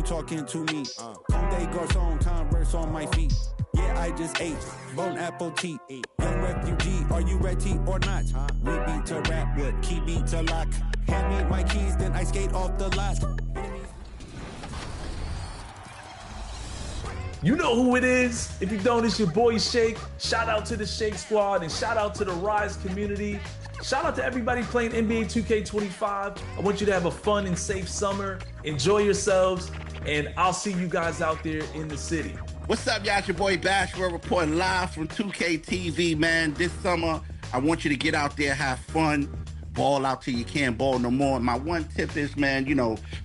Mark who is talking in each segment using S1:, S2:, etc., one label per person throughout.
S1: talking to me. Conde Garçon, Converse on my feet. Yeah, I just ate bone apple tea. Young refugee, are you ready or not? We beat to rap with key beat to lock. Hand me my keys, then I skate off the lot.
S2: You know who it is. If you don't, it's your boy Shake. Shout out to the Shake Squad and shout out to the Rise community. Shout out to everybody playing NBA 2K25. I want you to have a fun and safe summer. Enjoy yourselves, and I'll see you guys out there in the city.
S3: What's up, y'all? It's your boy Bash. We're reporting live from 2K TV, man. This summer, I want you to get out there, have fun, ball out till you can't ball no more. My one tip is, man,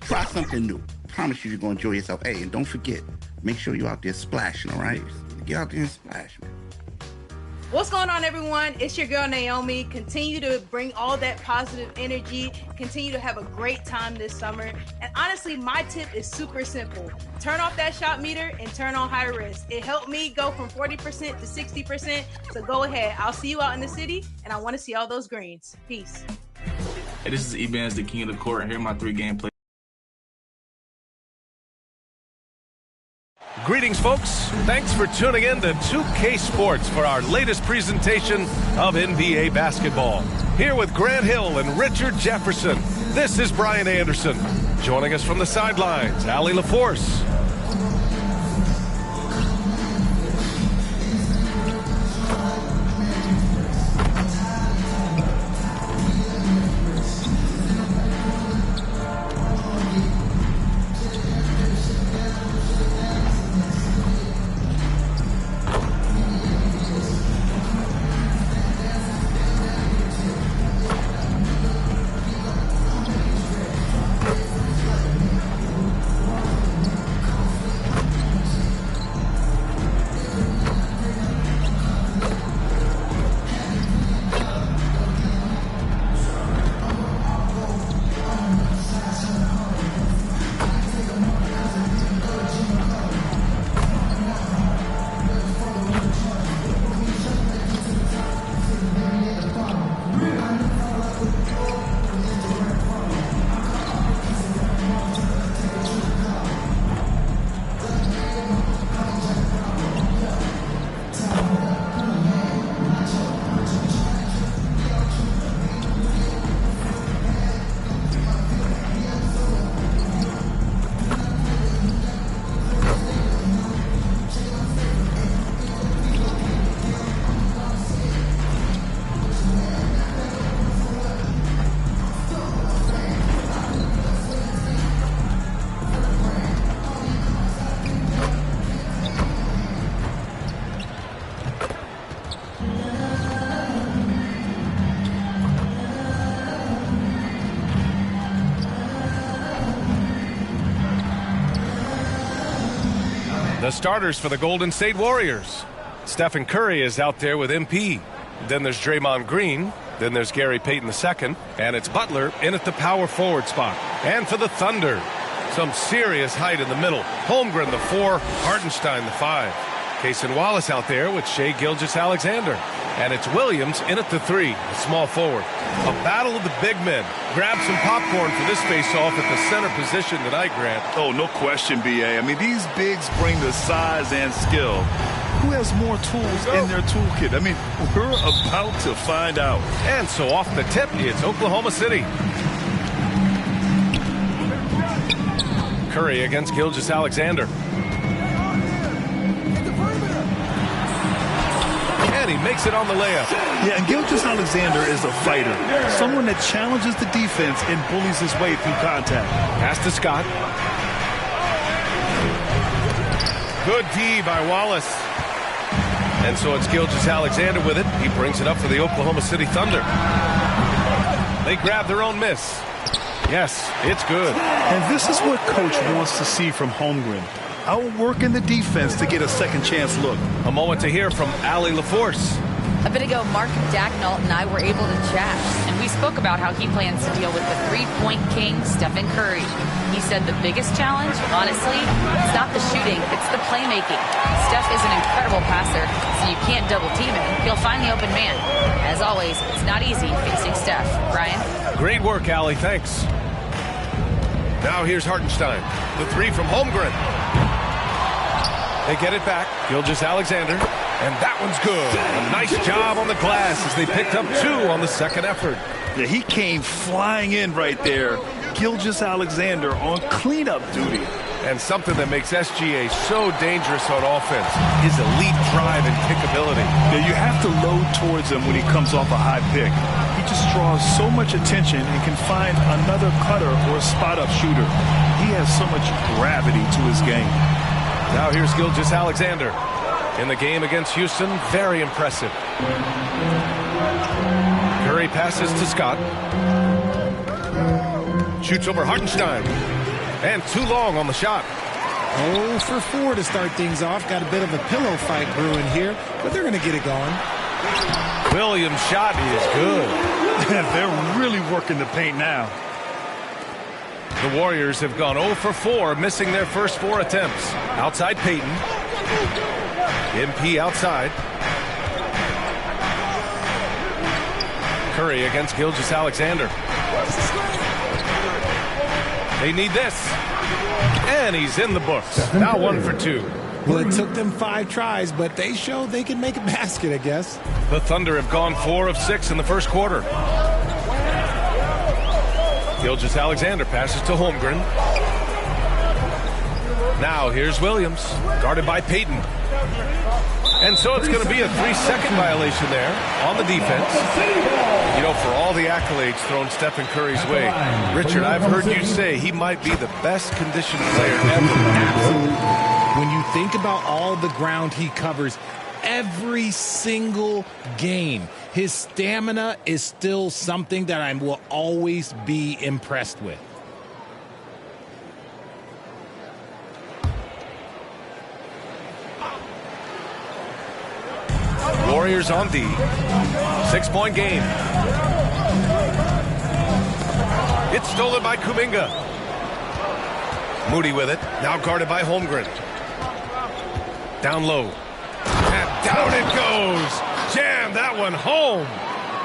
S3: try something new. Promise you're going to enjoy yourself. Hey, and don't forget, make sure you're out there splashing, all right? Get out there and splash, man.
S4: What's going on, everyone? It's your girl, Naomi. Continue to bring all that positive energy. Continue to have a great time this summer. And honestly, my tip is super simple. Turn off that shot meter and turn on high risk. It helped me go from 40% to 60%. So go ahead. I'll see you out in the city, and I want to see all those greens. Peace.
S5: Hey, this is Ebans, the king of the court, and here are my 3 gameplay.
S6: Greetings, folks. Thanks for tuning in to 2K Sports for our latest presentation of NBA basketball. Here with Grant Hill and Richard Jefferson, this is Brian Anderson. Joining us from the sidelines, Allie LaForce. The starters for the Golden State Warriors. Stephen Curry is out there with MP. Then there's Draymond Green. Then there's Gary Payton II. And it's Butler in at the power forward spot. And for the Thunder, some serious height in the middle. Holmgren, the 4. Hartenstein, the 5. Cason Wallace out there with Shai Gilgeous-Alexander. And it's Williams in at the 3, a small forward. A battle of the big men. Grab some popcorn for this face-off at the center position tonight, Grant.
S7: Oh, no question, B.A. I mean, these bigs bring the size and skill. Who has more tools in their toolkit? I mean, we're about to find out.
S6: And so off the tip, it's Oklahoma City. Curry against Gilgeous-Alexander. And he makes it on the layup.
S7: Yeah, and Gilgeous-Alexander is a fighter. Someone that challenges the defense and bullies his way through contact.
S6: Pass to Scott. Good D by Wallace. And so it's Gilgeous-Alexander with it. He brings it up for the Oklahoma City Thunder. They grab their own miss. Yes, it's good.
S7: And this is what Coach wants to see from Holmgren. Outworking the defense to get a second chance look.
S6: A moment to hear from Allie LaForce.
S8: A bit ago, Mark Dacknault and I were able to chat, and we spoke about how he plans to deal with the three-point king, Stephen Curry. He said the biggest challenge, honestly, it's not the shooting, it's the playmaking. Steph is an incredible passer, so you can't double-team him. He'll find the open man. As always, it's not easy facing Steph. Brian?
S6: Great work, Allie. Thanks. Now here's Hartenstein. The three from Holmgren. They get it back. Gilgeous-Alexander. And that one's good. A nice job on the glass as they picked up 2 on the second effort.
S7: Yeah, he came flying in right there. Gilgeous-Alexander on cleanup duty.
S6: And something that makes SGA so dangerous on offense, his elite drive and kickability.
S7: Yeah, you have to load towards him when he comes off a high pick. He just draws so much attention and can find another cutter or a spot-up shooter. He has so much gravity to his game.
S6: Now here's Gilgeous-Alexander. In the game against Houston, very impressive. Curry passes to Scott. Shoots over Hartenstein. And too long on the shot.
S9: 0 for 4 to start things off. Got a bit of a pillow fight brewing here, but they're going to get it going.
S6: Williams' shot is good.
S7: They're really working the paint now.
S6: The Warriors have gone 0 for 4, missing their first 4 attempts. Outside Payton. MP outside. Curry against Gilgeous-Alexander. They need this. And he's in the books. Now 1 for 2.
S9: Well, it took them 5 tries, but they showed they can make a basket, I guess.
S6: The Thunder have gone 4 of 6 in the first quarter. Gilgeous-Alexander passes to Holmgren. Now here's Williams, guarded by Payton. And so it's going to be a 3-second violation there on the defense. You know, for all the accolades thrown Stephen Curry's way, Richard, I've heard you say he might be the best conditioned player ever.
S9: Absolutely. When you think about all the ground he covers every single game, his stamina is still something that I will always be impressed with.
S6: Warriors on D. 6-point game. It's stolen by Kuminga. Moody with it. Now guarded by Holmgren. Down low. And down it goes. Jam that one home.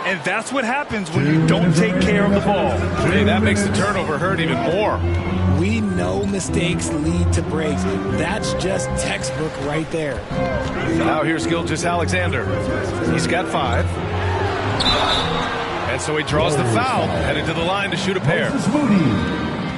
S7: And that's what happens when you don't take care of the ball.
S6: Hey, that makes the turnover hurt even more.
S9: We know mistakes lead to breaks. That's just textbook right there.
S6: Now here's Gilgeous-Alexander. He's got 5. And so he draws the foul, headed to the line to shoot a pair.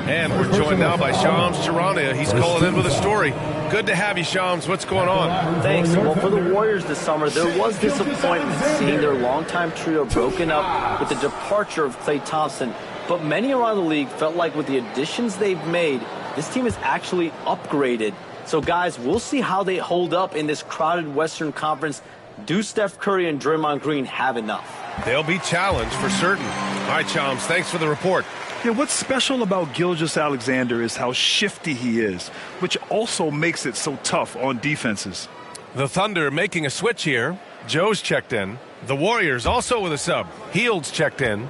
S6: And we're joined now by Shams Charania. He's calling in with a story. Good to have you, Shams. What's going on?
S10: Thanks. Well, for the Warriors this summer, there was disappointment seeing their longtime trio broken up with the departure of Klay Thompson. But many around the league felt like with the additions they've made, this team is actually upgraded. So, guys, we'll see how they hold up in this crowded Western Conference. Do Steph Curry and Draymond Green have enough?
S6: They'll be challenged for certain. All right, Shams, thanks for the report.
S7: Yeah, what's special about Gilgeous-Alexander is how shifty he is, which also makes it so tough on defenses.
S6: The Thunder making a switch here. Joe's checked in. The Warriors also with a sub. Hield's checked in.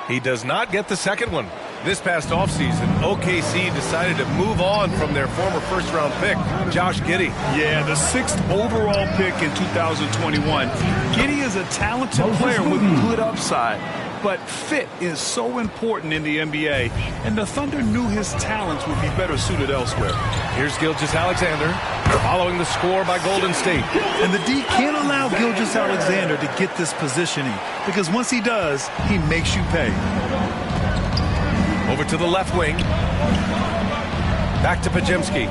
S6: He does not get the second one. This past offseason, OKC decided to move on from their former first-round pick, Josh Giddey.
S7: Yeah, the 6th overall pick in 2021. Giddey is a talented player with good upside, but fit is so important in the NBA, and the Thunder knew his talents would be better suited elsewhere.
S6: Here's Gilgeous-Alexander, following the score by Golden State.
S7: And the D can't allow Gilgeous-Alexander to get this positioning, because once he does, he makes you pay.
S6: Over to the left wing. Back to Podziemski.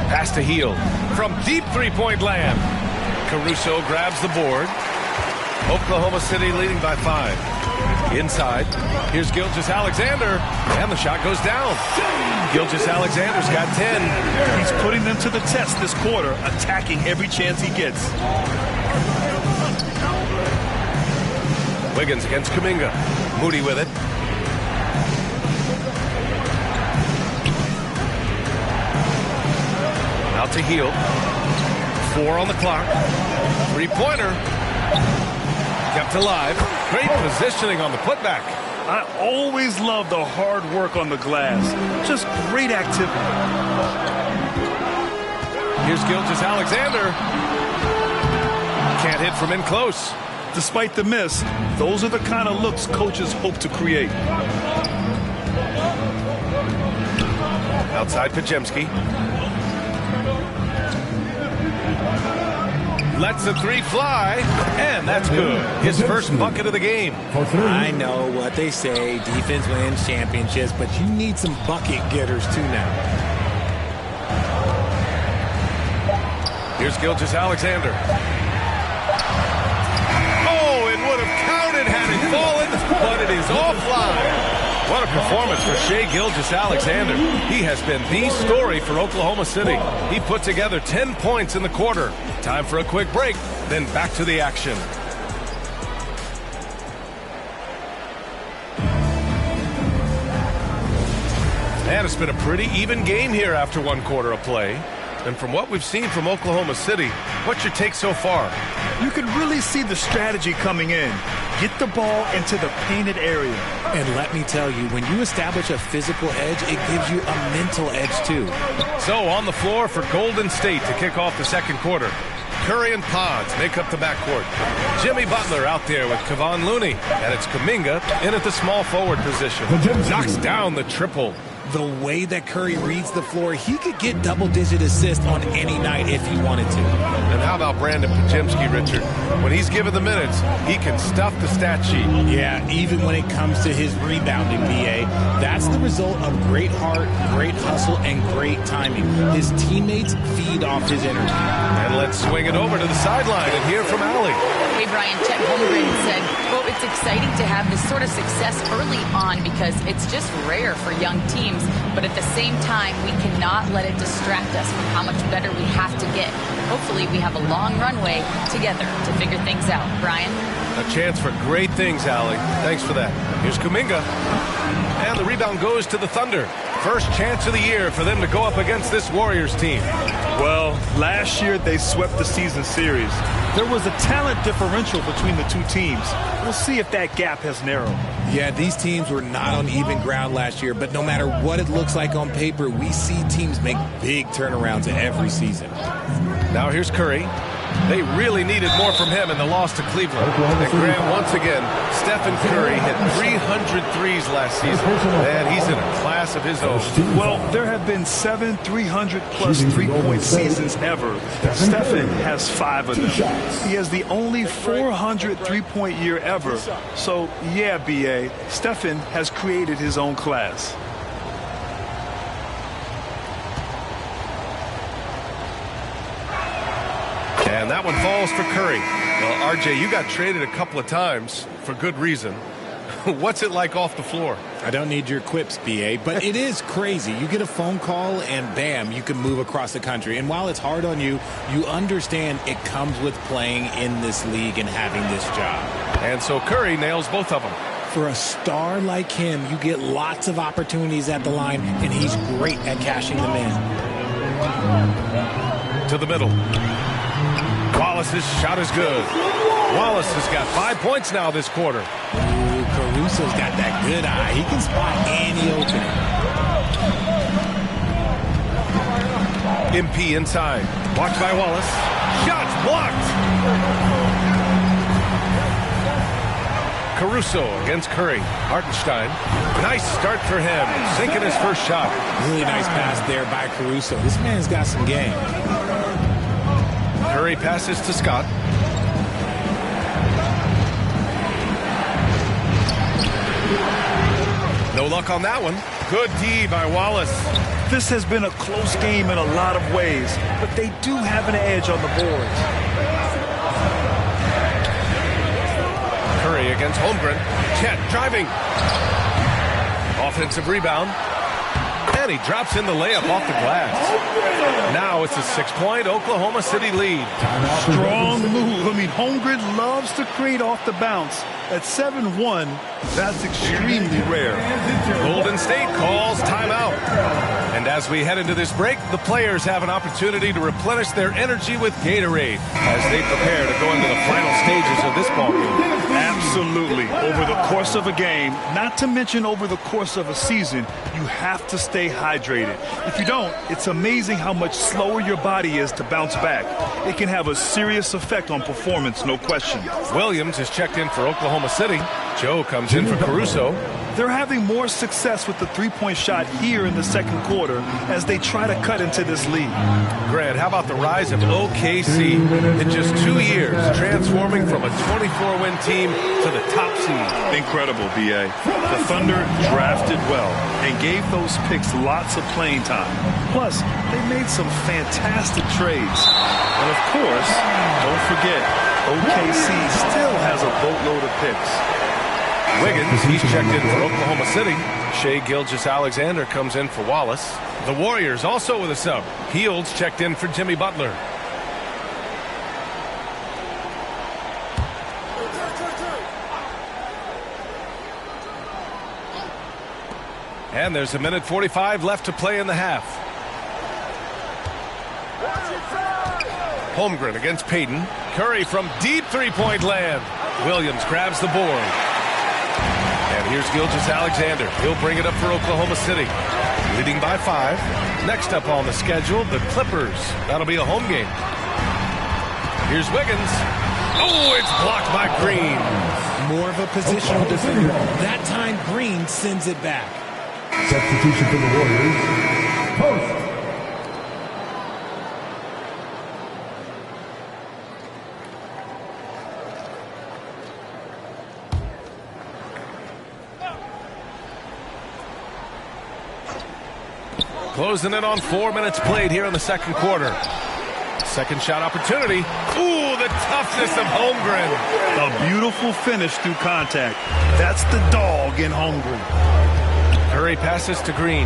S6: Pass to Hield. From deep three-point land. Caruso grabs the board. Oklahoma City leading by 5. Inside. Here's Gilgeous-Alexander. And the shot goes down. Gilgeous-Alexander's got 10.
S7: He's putting them to the test this quarter, attacking every chance he gets.
S6: Wiggins against Kuminga. Moody with it. Out to Hield. 4 on the clock. 3-pointer. Kept alive. Great positioning on the putback.
S7: I always love the hard work on the glass. Just great activity.
S6: Here's Gilgeous-Alexander. Can't hit from in close.
S7: Despite the miss, those are the kind of looks coaches hope to create.
S6: Outside Podziemski. Lets the three fly, and that's good. His first bucket of the game.
S9: I know what they say, defense wins championships, but you need some bucket getters too now.
S6: Here's Gilgeous-Alexander. Oh, it would have counted had it fallen, but it is offline. What a performance for Shai Gilgeous-Alexander. He has been the story for Oklahoma City. He put together 10 points in the quarter. Time for a quick break, then back to the action. And it's been a pretty even game here after one quarter of play. And from what we've seen from Oklahoma City, what's your take so far?
S7: You can really see the strategy coming in. Get the ball into the painted area.
S9: And let me tell you, when you establish a physical edge, it gives you a mental edge too.
S6: So on the floor for Golden State to kick off the second quarter. Curry and Pods make up the backcourt. Jimmy Butler out there with Kevon Looney. And it's Kuminga in at the small forward position. Knocks down the triple.
S9: The way that Curry reads the floor, he could get double-digit assists on any night if he wanted to.
S6: And how about Brandon Podziemski, Richard? When he's given the minutes, he can stuff the stat sheet.
S9: Yeah, even when it comes to his rebounding, B.A., that's the result of great heart, great hustle, and great timing. His teammates feed off his energy.
S6: And let's swing it over to the sideline and hear from Allie.
S8: Hey, Brian, Chet Holmgren said, quote, "It's exciting to have this sort of success early on because it's just rare for young teams. But at the same time, we cannot let it distract us from how much better we have to get. Hopefully, we have a long runway together to figure things out." Brian?
S6: A chance for great things, Allie. Thanks for that. Here's Kuminga. And the rebound goes to the Thunder. First chance of the year for them to go up against this Warriors team.
S7: Well, last year they swept the season series. There was a talent differential between the two teams. We'll see if that gap has narrowed.
S9: Yeah, these teams were not on even ground last year, but no matter what it looks like on paper, we see teams make big turnarounds every season.
S6: Now here's Curry. They really needed more from him in the loss to Cleveland. And Graham, once again, Stephen Curry hit 300 threes last season. And he's in a class of his own.
S7: Well, there have been 7 300-plus three-point seasons ever. Stephen has 5 of them. He has the only 400 three-point year ever. So, yeah, B.A., Stephen has created his own class.
S6: And that one falls for Curry. Well, RJ, you got traded a couple of times for good reason. What's it like off the floor?
S9: I don't need your quips, B.A., but it is crazy. You get a phone call and bam, you can move across the country. And while it's hard on you, you understand it comes with playing in this league and having this job.
S6: And so Curry nails both of them.
S9: For a star like him, you get lots of opportunities at the line, and he's great at cashing them in.
S6: To the middle. Wallace's shot is good. Wallace has got 5 points now this quarter.
S9: Ooh, Caruso's got that good eye. He can spot any opening.
S6: MP inside. Blocked by Wallace. Shots blocked. Caruso against Curry. Hartenstein. Nice start for him. Sinking his first shot.
S9: Really nice pass there by Caruso. This man's got some game.
S6: Curry passes to Scott. No luck on that one. Good D by Wallace.
S7: This has been a close game in a lot of ways, but they do have an edge on the boards.
S6: Curry against Holmgren. Chet driving. Offensive rebound. And he drops in the layup off the glass. Now it's a 6-point Oklahoma City lead.
S7: Strong move. I mean, Holmgren loves to create off the bounce. At 7-1, that's extremely rare.
S6: Golden State calls timeout. And as As we head into this break, the players have an opportunity to replenish their energy with Gatorade as they prepare to go into the final stages of this ballgame.
S7: Absolutely. Over the course of a game, not to mention over the course of a season, you have to stay hydrated. If you don't, it's amazing how much slower your body is to bounce back. It can have a serious effect on performance, no question.
S6: Williams has checked in for Oklahoma City. Joe comes in for Caruso.
S7: They're having more success with the three-point shot here in the second quarter as they try to cut into this lead.
S6: Grant, how about the rise of OKC in just 2 years, transforming from a 24-win team to the top seed?
S7: Incredible, B.A. The Thunder drafted well and gave those picks lots of playing time. Plus, they made some fantastic trades. And of course, don't forget, OKC still has a boatload of picks.
S6: Wiggins, he's checked in for Oklahoma City. Shai Gilgeous-Alexander comes in for Wallace. The Warriors also with a sub. Hields checked in for Jimmy Butler. And there's 1:45 left to play in the half. Holmgren against Payton. Curry from deep three-point land. Williams grabs the board. And here's Gilgeous-Alexander. He'll bring it up for Oklahoma City. Leading by 5. Next up on the schedule, the Clippers. That'll be a home game. Here's Wiggins. Oh, it's blocked by Green.
S9: More of a positional defender. That time, Green sends it back.
S11: Substitution for the Warriors. Post.
S6: Closing in on 4 minutes played here in the second quarter. Second shot opportunity. Ooh, the toughness of Holmgren.
S7: A beautiful finish through contact. That's the dog in Holmgren.
S6: Curry passes to Green.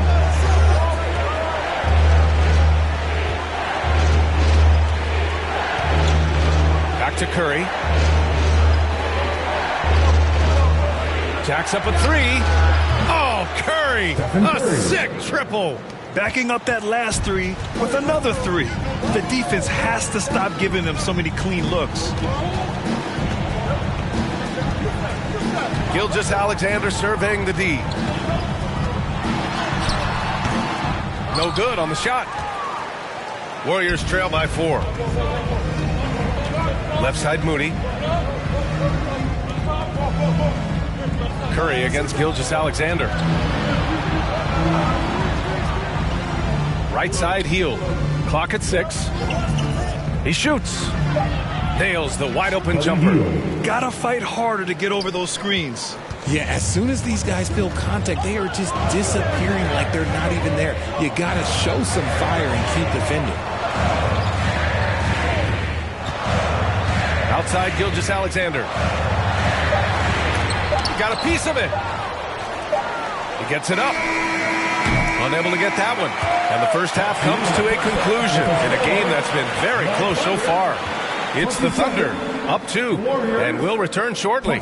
S6: Back to Curry. Jacks up a 3. Oh, Curry, a sick triple.
S7: Backing up that last 3 with another 3. The defense has to stop giving them so many clean looks.
S6: Gilgeous-Alexander surveying the D. No good on the shot. Warriors trail by 4. Left side Moody. Curry against Gilgeous-Alexander. Right side Hield. Clock at 6. He shoots. Nails the wide open jumper.
S7: Gotta fight harder to get over those screens.
S9: Yeah, as soon as these guys feel contact, they are just disappearing like they're not even there. You gotta show some fire and keep defending.
S6: Outside Gilgeous-Alexander. He got a piece of it. He gets it up. Unable to get that one. And the first half comes to a conclusion in a game that's been very close so far. It's the Thunder up 2, and we'll return shortly.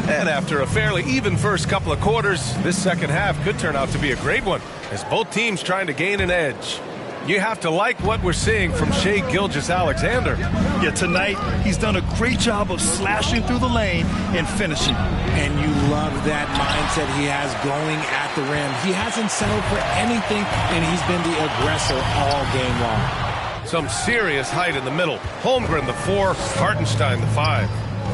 S6: And after a fairly even first couple of quarters, this second half could turn out to be a great one, as both teams trying to gain an edge. You have to like what we're seeing from Shai Gilgeous-Alexander.
S7: Yeah, tonight he's done a great job of slashing through the lane and finishing.
S9: And you love that mindset he has going at the rim. He hasn't settled for anything, and he's been the aggressor all game long.
S6: Some serious height in the middle. Holmgren, the 4, Hartenstein, the 5.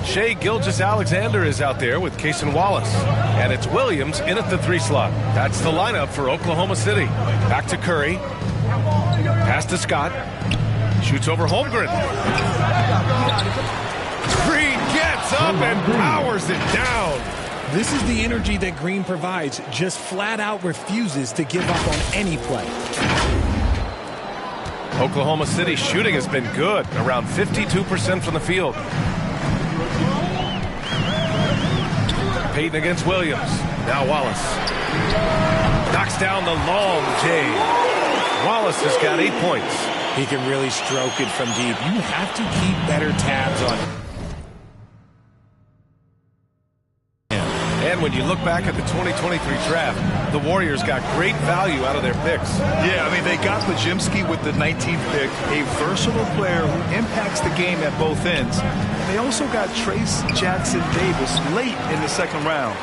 S6: Shai Gilgeous-Alexander is out there with Cason Wallace. And it's Williams in at the 3 slot. That's the lineup for Oklahoma City. Back to Curry. Pass to Scott. Shoots over Holmgren. Green gets up and powers it down.
S9: This is the energy that Green provides. Just flat out refuses to give up on any play.
S6: Oklahoma City shooting has been good. Around 52% from the field. Payton against Williams. Now Wallace. Knocks down the long J. Wallace has got 8 points.
S9: He can really stroke it from deep. You have to keep better tabs on him.
S6: And when you look back at the 2023 draft, the Warriors got great value out of their picks.
S7: Yeah, I mean, they got Podziemski with the 19th pick, a versatile player who impacts the game at both ends. They also got Trace Jackson-Davis late in the second round.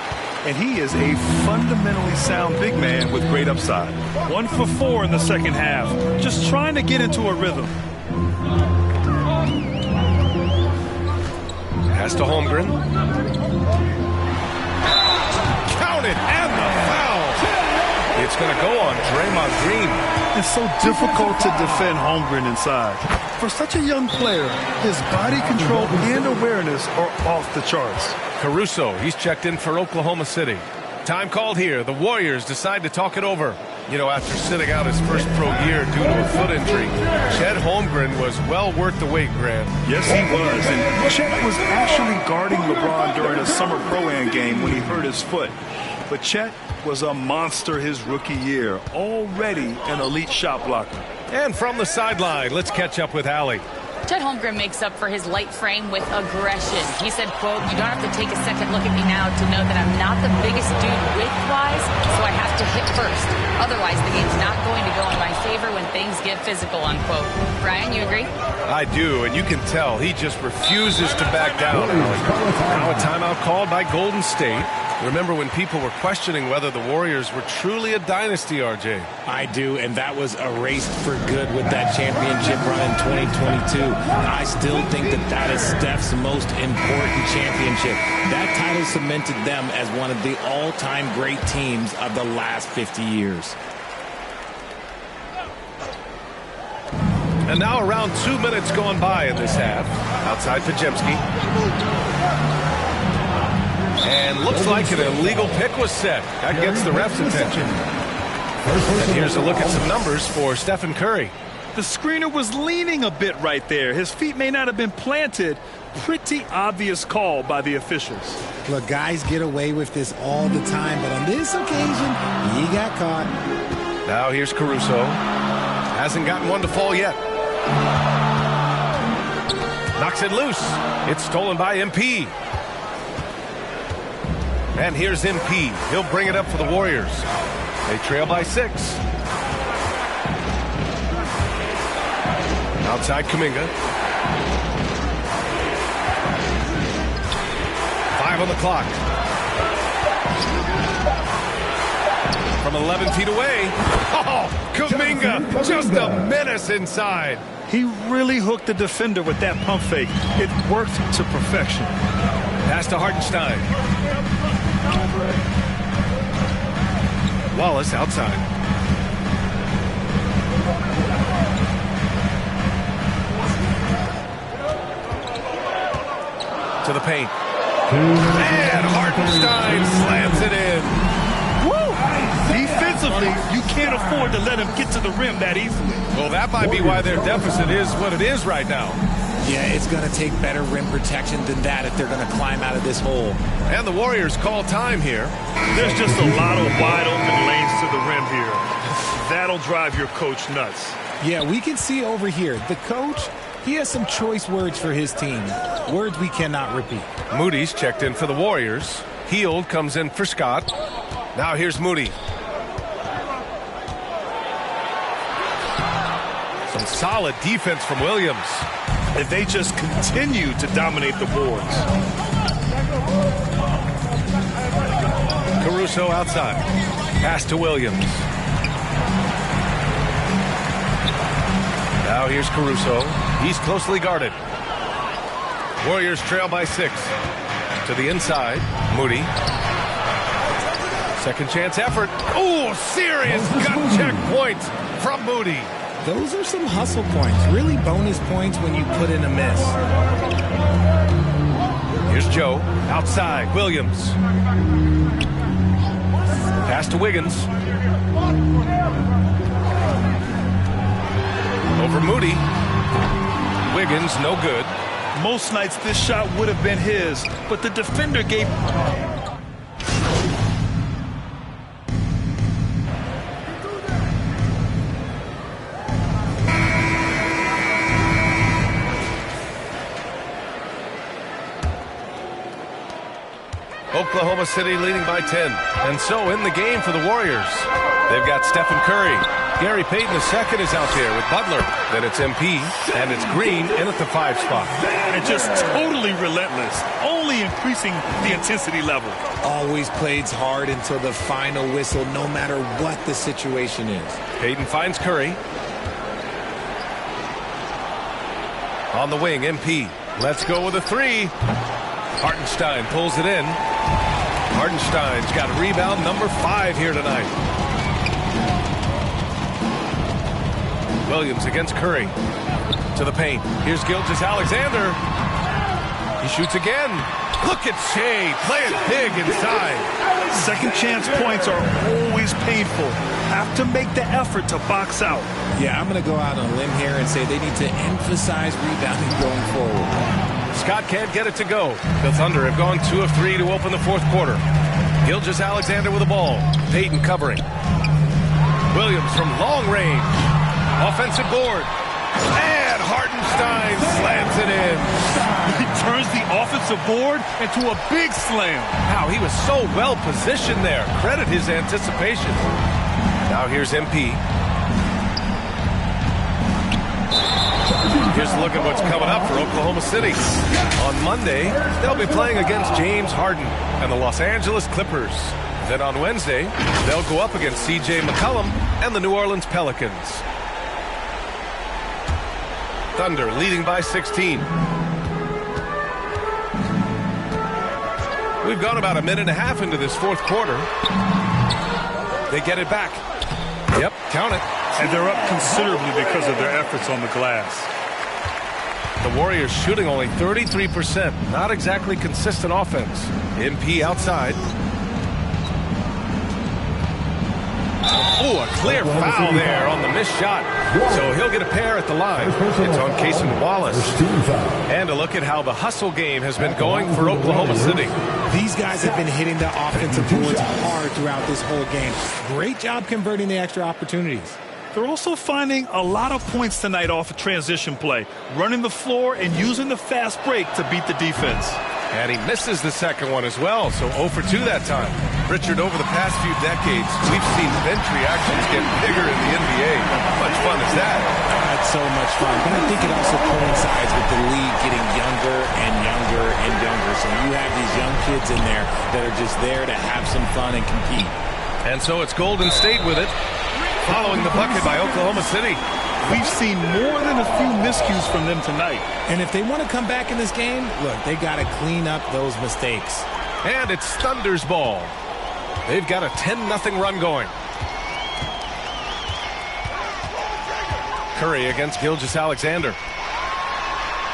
S7: And he is a fundamentally sound big man with great upside. 1 for 4 in the second half, just trying to get into a rhythm.
S6: Pass to Holmgren. Counted, and the foul. It's going to go on Draymond Green.
S7: It's so difficult to defend Holmgren inside. For such a young player, his body control and awareness are off the charts.
S6: Caruso, he's checked in for Oklahoma City. Time called here. The Warriors decide to talk it over. You know, after sitting out his first pro year due to a foot injury, Chet Holmgren was well worth the wait, Grant.
S7: Yes, he was. And Chet was actually guarding LeBron during a summer pro-am game when he hurt his foot. But Chet was a monster his rookie year, already an elite shot blocker.
S6: And from the sideline, let's catch up with Allie.
S8: Chet Holmgren makes up for his light frame with aggression. He said, quote, "You don't have to take a second look at me now to know that I'm not the biggest dude width-wise, so I have to hit first. Otherwise, the game's not going to go in my favor when things get physical," unquote. Brian, you agree?
S6: I do, and you can tell he just refuses to back down. Now a timeout called by Golden State. Remember when people were questioning whether the Warriors were truly a dynasty, RJ?
S9: I do, and that was erased for good with that championship run in 2022. I still think that that is Steph's most important championship. That title cemented them as one of the all-time great teams of the last 50 years.
S6: And now around 2 minutes gone by in this half. Outside Podziemski. And looks like an illegal pick was set. That gets the ref's attention. And here's a look at some numbers for Stephen Curry.
S7: The screener was leaning a bit right there. His feet may not have been planted. Pretty obvious call by the officials.
S9: Look, guys get away with this all the time, but on this occasion, he got caught.
S6: Now here's Caruso. Hasn't gotten one to fall yet. Knocks it loose. It's stolen by MP. And here's MP. He'll bring it up for the Warriors. They trail by 6. Outside Kuminga. 5 on the clock. From 11 feet away. Oh, Kuminga, just a menace inside.
S7: He really hooked the defender with that pump fake. It worked to perfection.
S6: Pass to Hartenstein. Wallace outside. To the paint. And Hartenstein slams it in.
S7: Woo! Defensively, you can't afford to let him get to the rim that easily.
S6: Well, that might be why their deficit is what it is right now.
S9: Yeah, it's going to take better rim protection than that if they're going to climb out of this hole.
S6: And the Warriors call time here.
S7: There's just a lot of wide open lanes to the rim here. That'll drive your coach nuts.
S9: Yeah, we can see over here. The coach, he has some choice words for his team. Words we cannot repeat.
S6: Moody's checked in for the Warriors. Hield comes in for Scott. Now here's Moody. Some solid defense from Williams.
S7: And they just continue to dominate the boards.
S6: Caruso outside. Pass to Williams. Now here's Caruso. He's closely guarded. Warriors trail by 6. To the inside. Moody. Second chance effort. Oh, serious gut check point from Moody.
S9: Those are some hustle points. Really bonus points when you put in a miss.
S6: Here's Joe. Outside. Williams. Pass to Wiggins. Over Moody. Wiggins, no good.
S7: Most nights this shot would have been his, but the defender gave...
S6: Oklahoma City leading by 10. And so in the game for the Warriors, they've got Stephen Curry. Gary Payton II is out there with Butler. Then it's MP, and it's Green in at the 5 spot.
S7: And just totally relentless, only increasing the intensity level.
S9: Always plays hard until the final whistle, no matter what the situation is.
S6: Payton finds Curry. On the wing, MP. Let's go with a 3. Hartenstein pulls it in. Hartenstein's got rebound number 5 here tonight. Williams against Curry. To the paint. Here's Gilgeous-Alexander. He shoots again. Look at Shea playing big inside.
S7: Second chance points are always painful. Have to make the effort to box out.
S9: Yeah, I'm going to go out on a limb here and say they need to emphasize rebounding going forward.
S6: Scott can't get it to go. The Thunder have gone 2 of 3 to open the 4th quarter. Gilgeous-Alexander with the ball. Payton covering. Williams from long range. Offensive board. And Hartenstein slams it in.
S7: He turns the offensive board into a big slam.
S6: Wow, he was so well positioned there. Credit his anticipation. Now here's MP. Here's a look at what's coming up for Oklahoma City. On Monday, they'll be playing against James Harden and the Los Angeles Clippers. Then on Wednesday, they'll go up against C.J. McCollum and the New Orleans Pelicans. Thunder leading by 16. We've gone about a minute and a half into this 4th quarter. They get it back. Yep, count it.
S7: And they're up considerably because of their efforts on the glass.
S6: The Warriors shooting only 33%. Not exactly consistent offense. MP outside. Oh, a clear foul there on the missed shot. So he'll get a pair at the line. It's on Cason Wallace. And a look at how the hustle game has been going for Oklahoma City.
S9: These guys have been hitting the offensive boards hard throughout this whole game. Great job converting the extra opportunities.
S7: They're also finding a lot of points tonight off of transition play, running the floor and using the fast break to beat the defense.
S6: And he misses the second one as well, so 0 for 2 that time. Richard, over the past few decades, we've seen bench reactions get bigger in the NBA. How much fun is that?
S9: That's so much fun, but I think it also coincides with the league getting younger and younger and younger. So you have these young kids in there that are just there to have some fun and compete.
S6: And so it's Golden State with it, following the bucket by Oklahoma City.
S7: We've seen more than a few miscues from them tonight.
S9: And if they want to come back in this game, look, they got to clean up those mistakes.
S6: And it's Thunder's ball. They've got a 10-0 run going. Curry against Gilgeous-Alexander.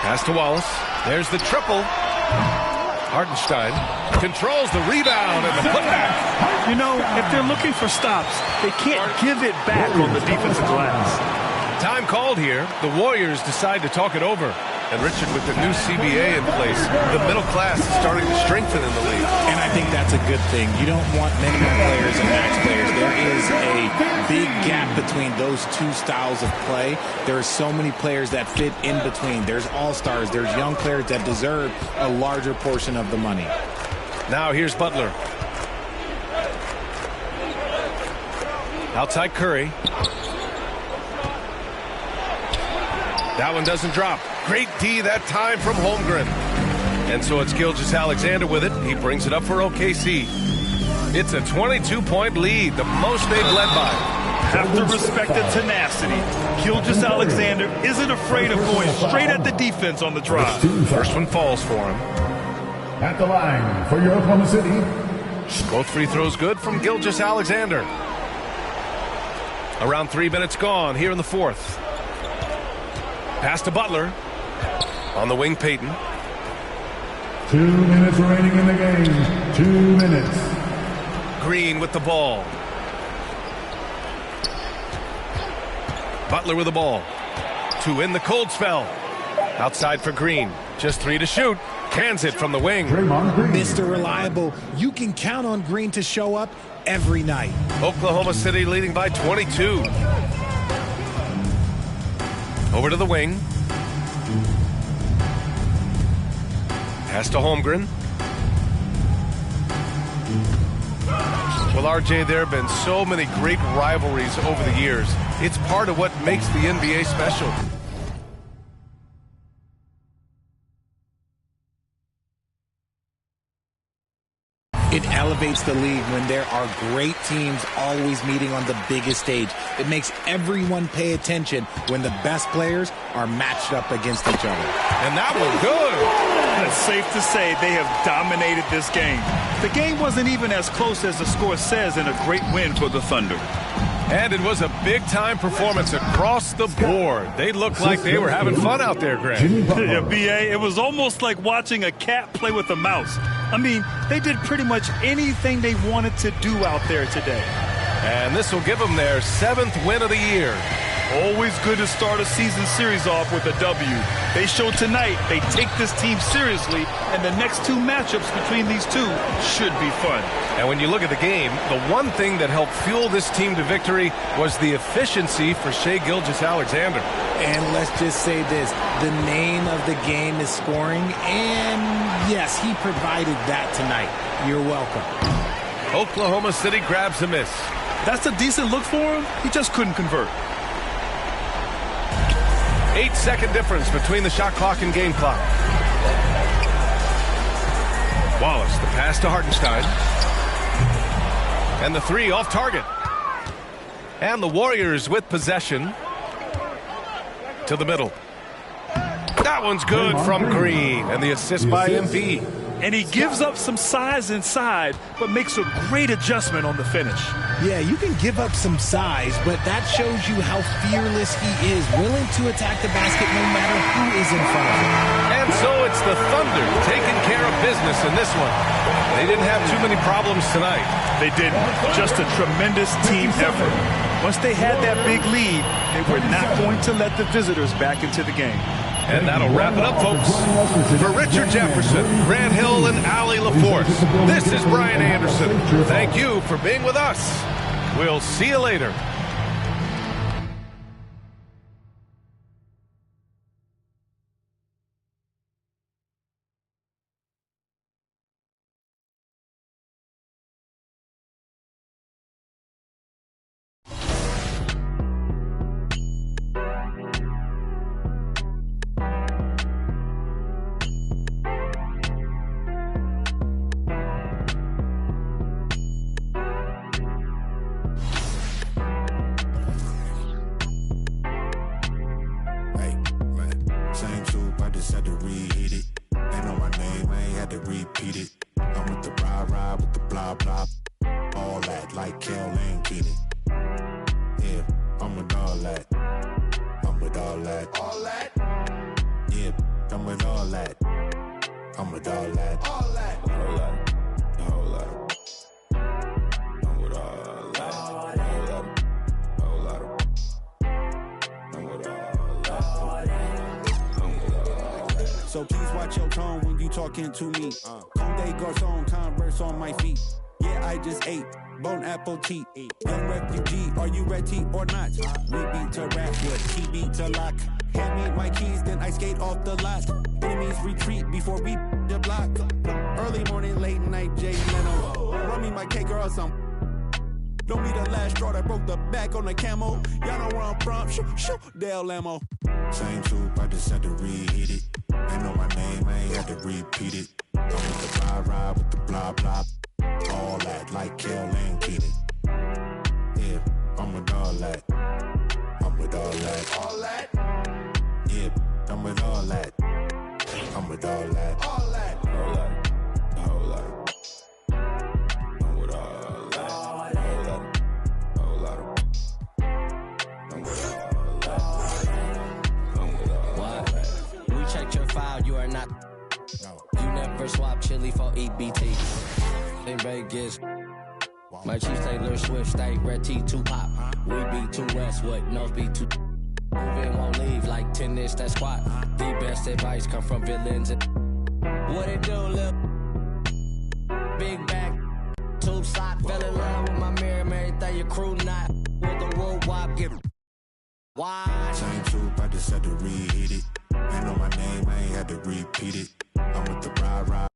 S6: Pass to Wallace. There's the triple. Hartenstein controls the rebound and the putback.
S7: You know, if they're looking for stops, they can't give it back on the defensive glass.
S6: Time called here. The Warriors decide to talk it over. And Richard, with the new CBA in place, the middle class is starting to strengthen in the league.
S9: And I think that's a good thing. You don't want minimum players and max players. There is a big gap between those two styles of play. There are so many players that fit in between. There's all-stars. There's young players that deserve a larger portion of the money.
S6: Now here's Butler. Outside Curry. That one doesn't drop. Great D that time from Holmgren. And so it's Gilgeous-Alexander with it. He brings it up for OKC. It's a 22-point lead, the most they've led by.
S7: Have to respect the tenacity. Gilgeous-Alexander isn't afraid of going straight at the defense on the drive.
S6: First one falls for him.
S11: At the line for your Oklahoma City.
S6: Both free throws good from Gilgeous-Alexander. Around 3 minutes gone here in the 4th. Pass to Butler. On the wing, Payton.
S11: 2 minutes remaining in the game. 2 minutes.
S6: Green with the ball. Butler with the ball. 2 in the cold spell. Outside for Green. Just 3 to shoot. Cans it from the wing.
S9: Mr. Reliable. You can count on Green to show up every night.
S6: Oklahoma City leading by 22. Over to the wing. Pass to Holmgren. Well, RJ, there have been so many great rivalries over the years. It's part of what makes the NBA special.
S9: It elevates the league when there are great teams always meeting on the biggest stage. It makes everyone pay attention when the best players are matched up against each other.
S6: And that was good.
S7: It's safe to say they have dominated this game. The game wasn't even as close as the score says in a great win for the Thunder.
S6: And it was a big-time performance across the board. They looked like they were having fun out there, Greg.
S7: Yeah, B.A., it was almost like watching a cat play with a mouse. I mean, they did pretty much anything they wanted to do out there today.
S6: And this will give them their 7th win of the year.
S7: Always good to start a season series off with a W. They showed tonight they take this team seriously, and the next 2 matchups between these two should be fun.
S6: And when you look at the game, the one thing that helped fuel this team to victory was the efficiency for Shai Gilgeous-Alexander.
S9: And let's just say this, the name of the game is scoring, and yes, he provided that tonight. You're welcome.
S6: Oklahoma City grabs a miss.
S7: That's a decent look for him. He just couldn't convert.
S6: 8-second difference between the shot clock and game clock. Wallace, the pass to Hartenstein. And the 3 off target. And the Warriors with possession to the middle. That one's good from Green. And the assist by MP.
S7: And he gives up some size inside, but makes a great adjustment on the finish.
S9: Yeah, you can give up some size, but that shows you how fearless he is, willing to attack the basket no matter who is in front of him.
S6: And so it's the Thunder taking care of business in this one. They didn't have too many problems tonight.
S7: They didn't. Just a tremendous team effort. Once they had that big lead, they were not going to let the visitors back into the game.
S6: And that'll wrap it up, folks. For Richard Jefferson, Grant Hill, and Allie LaForce, this is Brian Anderson. Thank you for being with us. We'll see you later.
S1: Same soup, I just had to reheat it. They know my name, I ain't had to repeat it. I'm with the rah-rah, with the blah-blah. All that, like Kel and Keenan. Yeah, I'm with all that. I'm with all that. All that? Yeah, I'm with all that. I'm with all that. All that. All that. All that. I'm with all that. All that. All that. I'm with all that. So please watch your tone when you talking to me. Conde Garçon, Converse on my feet. Yeah, I just ate Bon Appetit. Young refugee, are you ready or not? We beat to rap with he beat to lock. Hand me my keys, then I skate off the lot. Enemies retreat before we the block. Early morning, late night, Jay Leno. Run me my cake or some. Don't be the last straw that broke the back on the camo. Y'all know where I'm from. Shoo, Dale Lamo. Same soup, I just had to reheat it. They know my name, I ain't had to repeat it. I'm with the rah-rah, with the blah-blah. All that, like Kel and Keenan. Yeah, I'm with all that. I'm with all that. All that? Yeah, I'm with all that. I'm with all that. All that. All that. All that. I'm with all that. All that. All that. I'm with all that. I'm with all that.
S12: We checked your file, you are not. No. You never swap chili for EBT. In Vegas, my Chiefs Taylor Swift, stay red T2 pop. We be 2 West, what nose be 2. Moving won't leave like tennis, that squat. The best advice come from villains. What it do, lil? Big back, tube sock, fell in love with my mirror, everything your crew not. With the road wop, get why?
S1: Same soup, I just had to reheat it. They know my name, I ain't had to repeat it. I'm with the rah-rah.